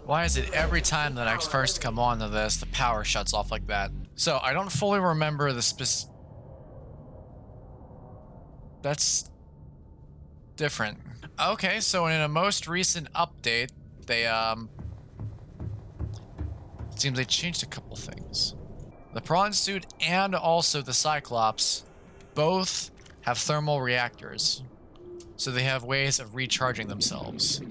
Why is it every time that I first come on to this, the power shuts off like that? So, I don't fully remember the That's different. Okay, so in a most recent update, they, it seems they changed a couple things. The prawn suit and also the Cyclops both have thermal reactors, so they have ways of recharging themselves.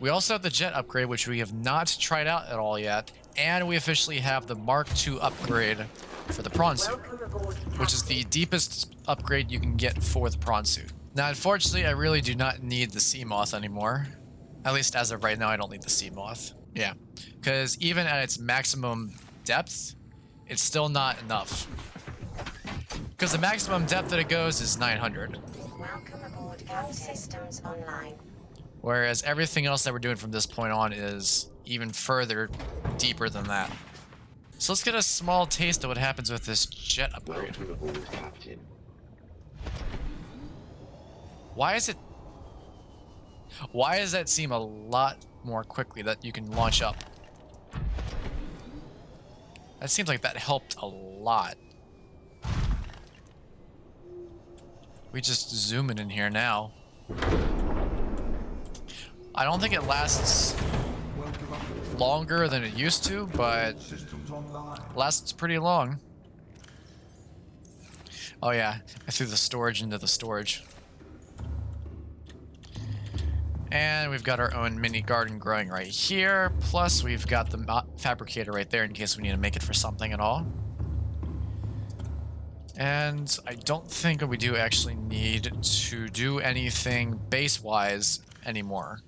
We also have the jet upgrade, which we have not tried out at all yet, and we officially have the Mark II upgrade for the prawn suit, which is the deepest upgrade you can get for the prawn suit. Now, unfortunately, I really do not need the sea moth anymore. At least as of right now, I don't need the sea moth. Yeah, because even at its maximum depth, it's still not enough. Because the maximum depth that it goes is 900. Welcome aboard, Cap Systems Online. Whereas everything else that we're doing from this point on is even further deeper than that. So let's get a small taste of what happens with this jet upgrade. Why does that seem a lot more quickly that you can launch up? That seems like that helped a lot. We just zoom in here now. I don't think it lasts longer than it used to, but it lasts pretty long. Oh yeah, I threw the storage into the storage. And we've got our own mini garden growing right here. Plus we've got the fabricator right there in case we need to make it for something at all. And I don't think we do actually need to do anything base-wise anymore.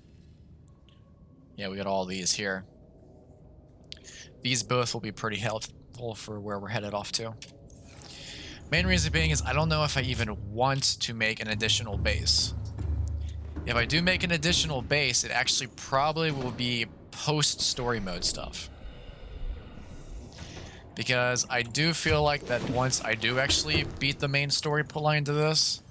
Yeah, we got all these here. These both will be pretty helpful for where we're headed off to. Main reason being is I don't know if I even want to make an additional base. If I do make an additional base, it actually probably will be post-story mode stuff. Because I do feel like that once I do actually beat the main story line to this,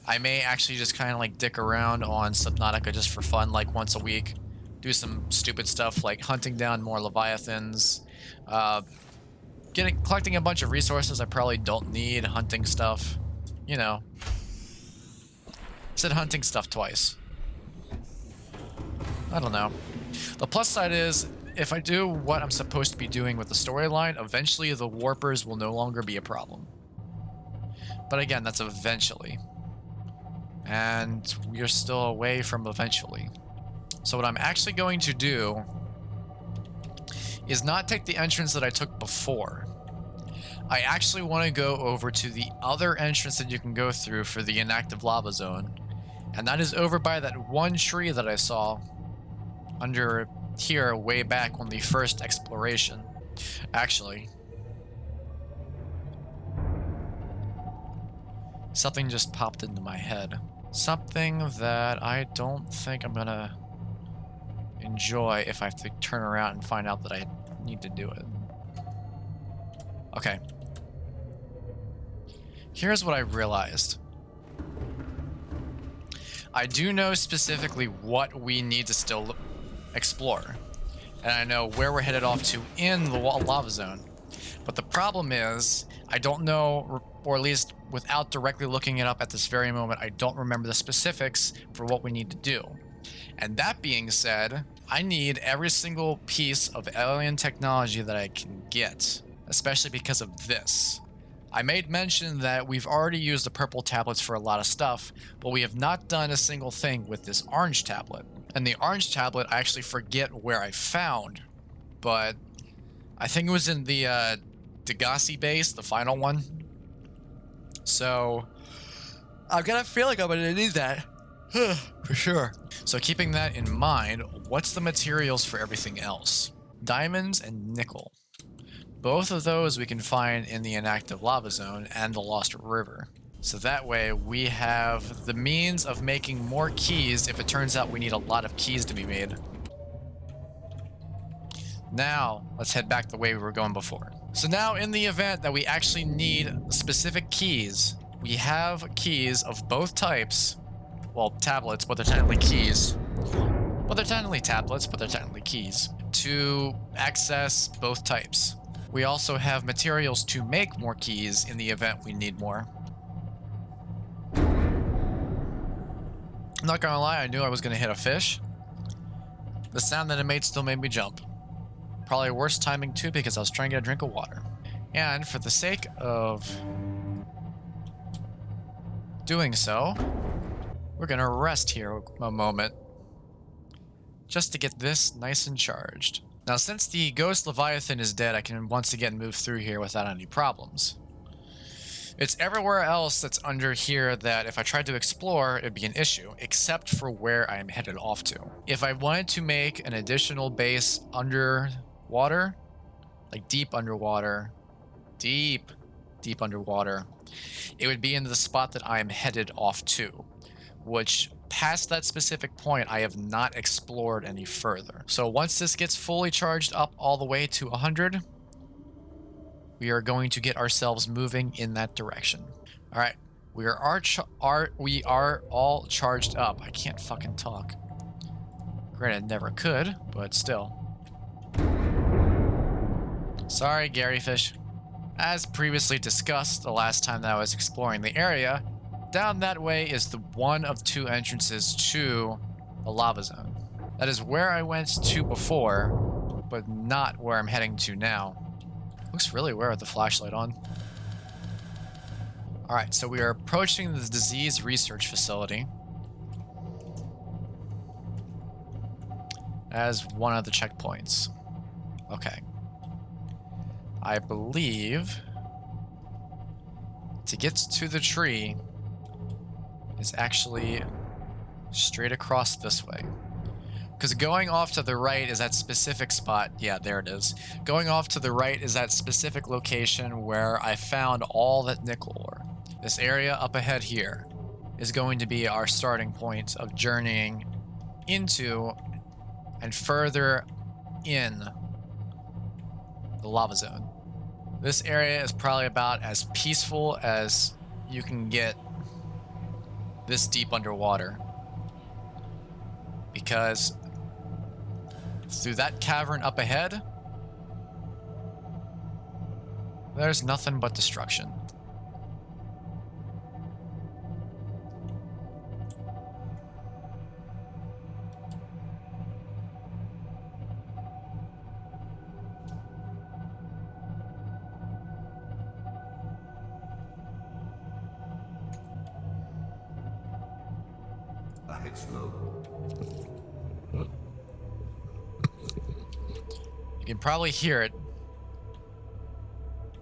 I may actually just kind of like dick around on Subnautica just for fun, like once a week. Do some stupid stuff like hunting down more leviathans, collecting a bunch of resources I probably don't need, hunting stuff, you know. Said hunting stuff twice. I don't know. The plus side is, if I do what I'm supposed to be doing with the storyline, eventually the warpers will no longer be a problem. But again, that's eventually. And we are still away from eventually. So what I'm actually going to do is not take the entrance that I took before. I actually want to go over to the other entrance that you can go through for the inactive lava zone. And that is over by that one tree that I saw under here way back on the first exploration. Actually, something just popped into my head. Something that I don't think I'm gonna enjoy if I have to turn around and find out that I need to do it. Okay. Here's what I realized. I do know specifically what we need to still explore. And I know where we're headed off to in the lava zone. But the problem is, I don't know, or at least without directly looking it up at this very moment, I don't remember the specifics for what we need to do. And that being said, I need every single piece of alien technology that I can get, especially because of this. I made mention that we've already used the purple tablets for a lot of stuff, but we have not done a single thing with this orange tablet. And the orange tablet, I actually forget where I found, but I think it was in the Degassi base, the final one. So I've got a feeling I'm gonna need that. For sure. So keeping that in mind, what's the materials for everything else? Diamonds and nickel. Both of those we can find in the inactive lava zone and the Lost River. So that way we have the means of making more keys if it turns out we need a lot of keys to be made. Now, let's head back the way we were going before. So now in the event that we actually need specific keys, we have keys of both types. Well, tablets, but they're technically keys. Well, they're technically tablets, but they're technically keys to access both types. We also have materials to make more keys in the event we need more. I'm not gonna lie, I knew I was gonna hit a fish. The sound that it made still made me jump. Probably worse timing too, because I was trying to get a drink of water. And for the sake of doing so, we're gonna rest here a moment just to get this nice and charged. Now, since the Ghost Leviathan is dead, I can once again move through here without any problems. It's everywhere else that's under here that if I tried to explore, it'd be an issue, except for where I'm headed off to. If I wanted to make an additional base underwater, like deep underwater, deep underwater, it would be in the spot that I am headed off to, which past that specific point, I have not explored any further. So once this gets fully charged up all the way to 100, we are going to get ourselves moving in that direction. All right, we are all charged up. I can't fucking talk. Granted, never could, but still. Sorry, Gary Fish. As previously discussed the last time that I was exploring the area, down that way is the one of two entrances to the lava zone. That is where I went to before, but not where I'm heading to now. Looks really weird with the flashlight on. Alright, so we are approaching the disease research facility as one of the checkpoints. Okay. I believe to get to the tree is actually straight across this way. Because going off to the right is that specific spot. Yeah, there it is. Going off to the right is that specific location where I found all that nickel ore. This area up ahead here is going to be our starting point of journeying into and further in the lava zone. This area is probably about as peaceful as you can get this deep underwater, because through that cavern up ahead, there's nothing but destruction. You can probably hear it,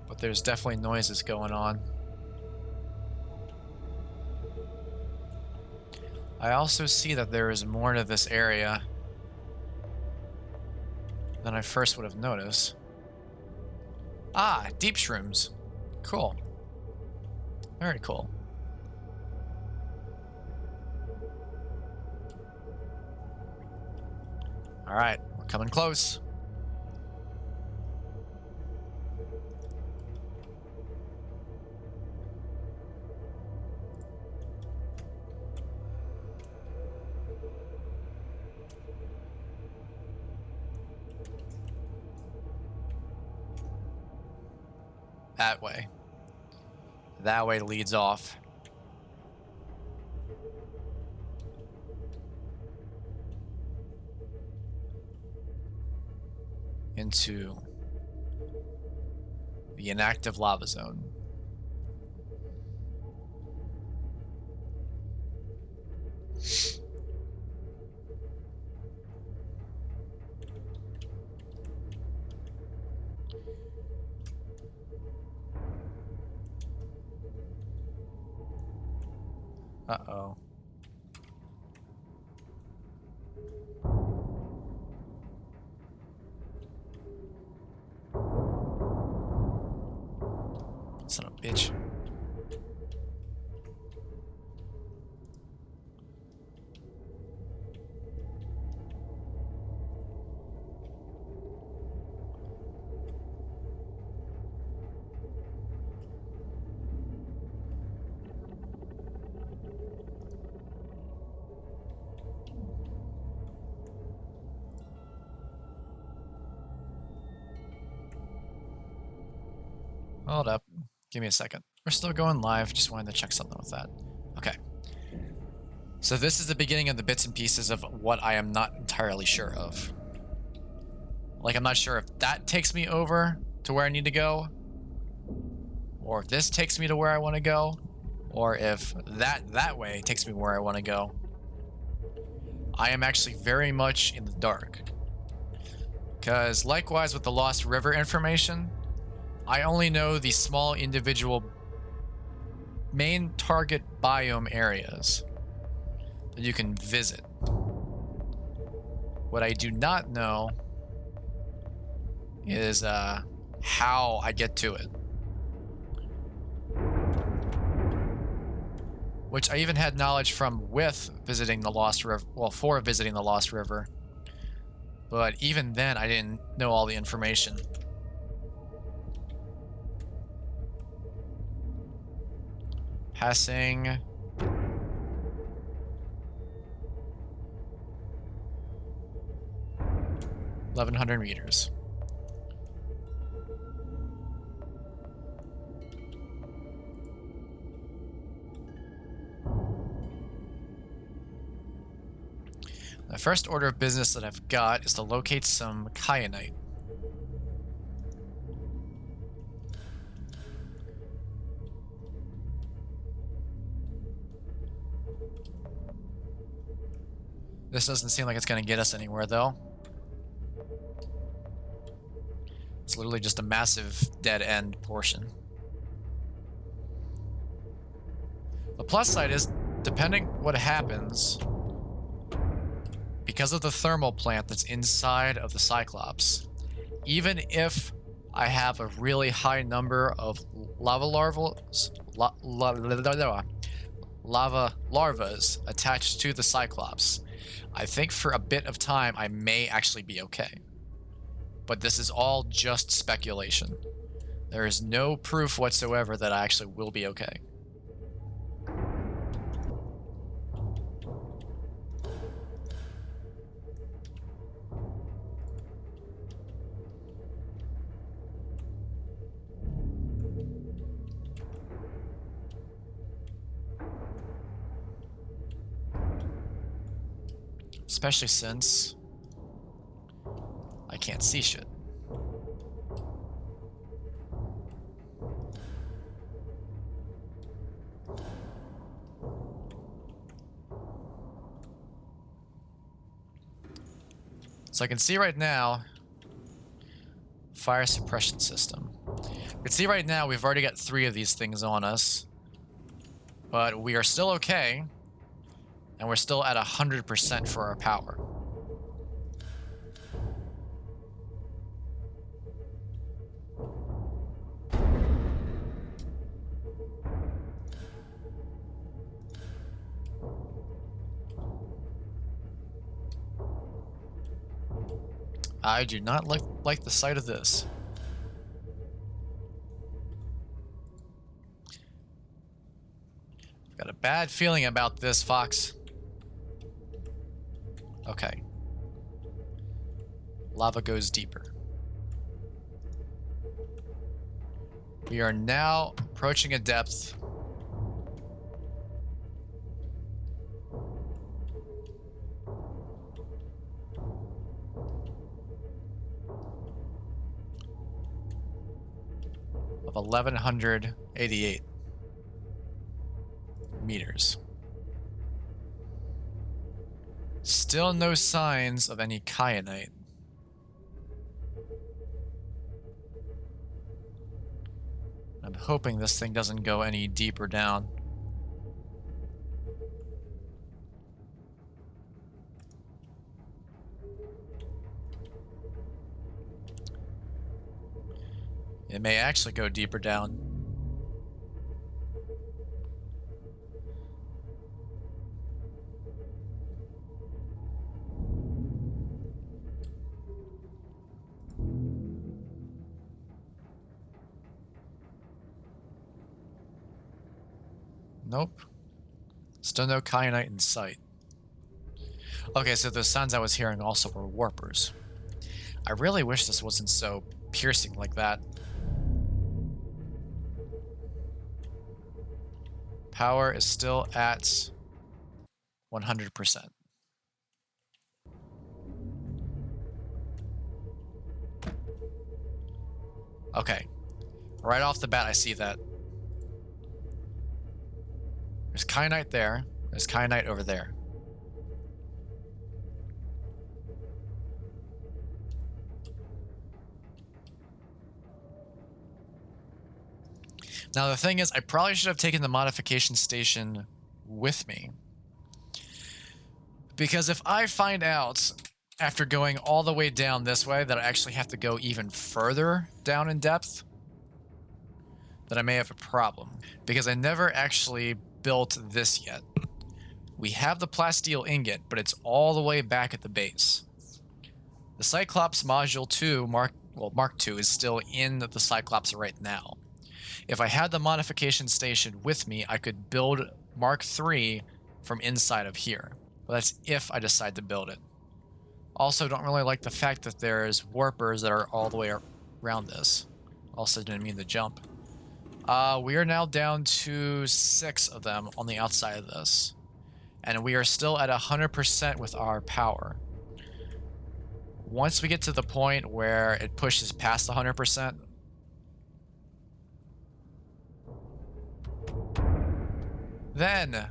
but there's definitely noises going on. I also see that there is more to this area than I first would have noticed. Ah, deep shrooms. Cool. Very cool. All right, we're coming close. That way. That way leads off. Into the inactive lava zone. Uh-oh. Son of a bitch. Hold up. Give me a second. We're still going live. Just wanted to check something with that. Okay. So this is the beginning of the bits and pieces of what I am not entirely sure of. Like, I'm not sure if that takes me over to where I need to go, or if this takes me to where I want to go, or if that way takes me where I want to go. I am actually very much in the dark. Because likewise with the Lost River information, I only know the small individual main target biome areas that you can visit. What I do not know is how I get to it. Which I even had knowledge from with visiting the Lost River, well, for visiting the Lost River. But even then, I didn't know all the information. Passing. $1,100 meters. The first order of business that I've got is to locate some kyanite. This doesn't seem like it's going to get us anywhere, though. It's literally just a massive dead-end portion. The plus side is, depending what happens, because of the thermal plant that's inside of the Cyclops, even if I have a really high number of lava larvas attached to the Cyclops, I think for a bit of time I may actually be okay. But this is all just speculation. There is no proof whatsoever that I actually will be okay. Especially since I can't see shit. So I can see right now, fire suppression system. You can see right now we've already got 3 of these things on us, but we are still okay. And we're still at 100% for our power. I do not like the sight of this. I've got a bad feeling about this, Fox. Okay. Lava goes deeper. We are now approaching a depth of 1,188 meters. Still no signs of any kyanite. I'm hoping this thing doesn't go any deeper down. It may actually go deeper down. Nope. Still no kyanite in sight. Okay, so the sounds I was hearing also were warpers. I really wish this wasn't so piercing like that. Power is still at 100%. Okay. Right off the bat, I see that. There's kyanite there. There's kyanite over there. Now the thing is, I probably should have taken the modification station with me. Because if I find out, after going all the way down this way, that I actually have to go even further down in depth, then I may have a problem. Because I never actually built this yet. We have the plasteel ingot, but it's all the way back at the base. The Cyclops Module 2, Mark II, is still in the Cyclops right now. If I had the modification station with me, I could build Mark III from inside of here. But that's if I decide to build it. Also, don't really like the fact that there's warpers that are all the way around this. Also didn't mean to jump. We are now down to 6 of them on the outside of this. And we are still at 100% with our power. Once we get to the point where it pushes past 100%, then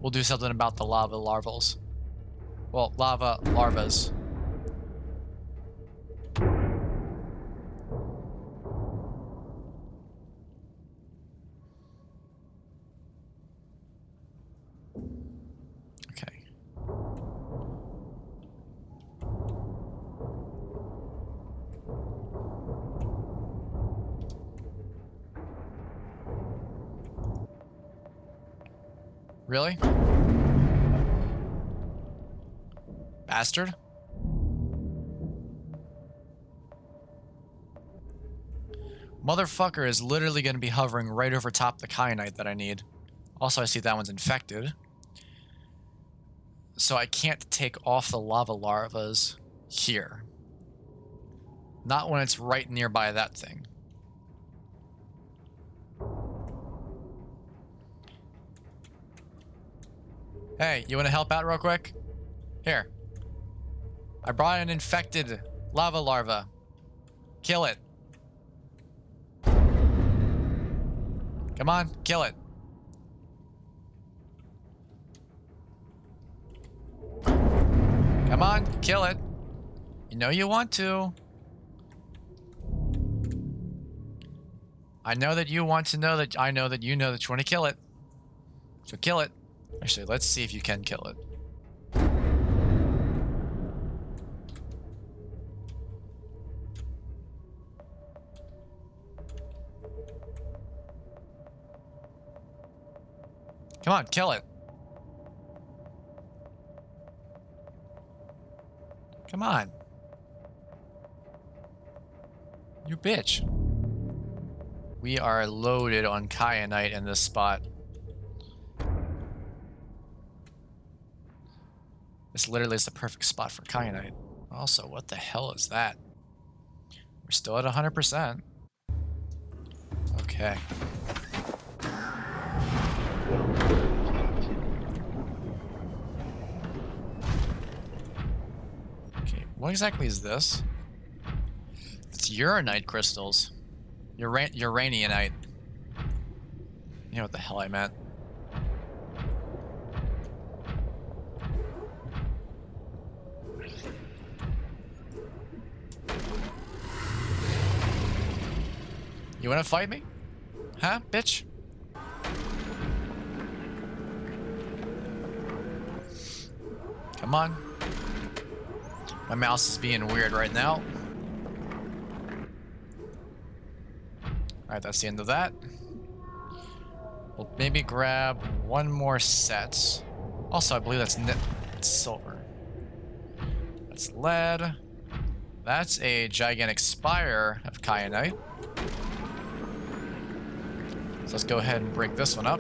we'll do something about the lava larvals. Well, lava larvas. Okay. Really? Bastard. Motherfucker is literally going to be hovering right over top the kyanite that I need. Also, I see that one's infected. So I can't take off the lava larvas here. Not when it's right nearby that thing. Hey, you want to help out real quick? Here. I brought an infected lava larva. Kill it. Come on, kill it. Come on, kill it. You know you want to. I know that you want to know that I know that you know that you want to kill it. So kill it. Actually, let's see if you can kill it. Come on, kill it. Come on. You bitch. We are loaded on kyanite in this spot. This literally is the perfect spot for kyanite. Also, what the hell is that? We're still at 100%. Okay. Okay, what exactly is this? It's uranite crystals. Uranianite. You know what the hell I meant. You wanna fight me? Huh, bitch? Come on. My mouse is being weird right now. Alright, that's the end of that. We'll maybe grab one more set. Also, I believe that's silver. That's lead. That's a gigantic spire of kyanite. So let's go ahead and break this one up.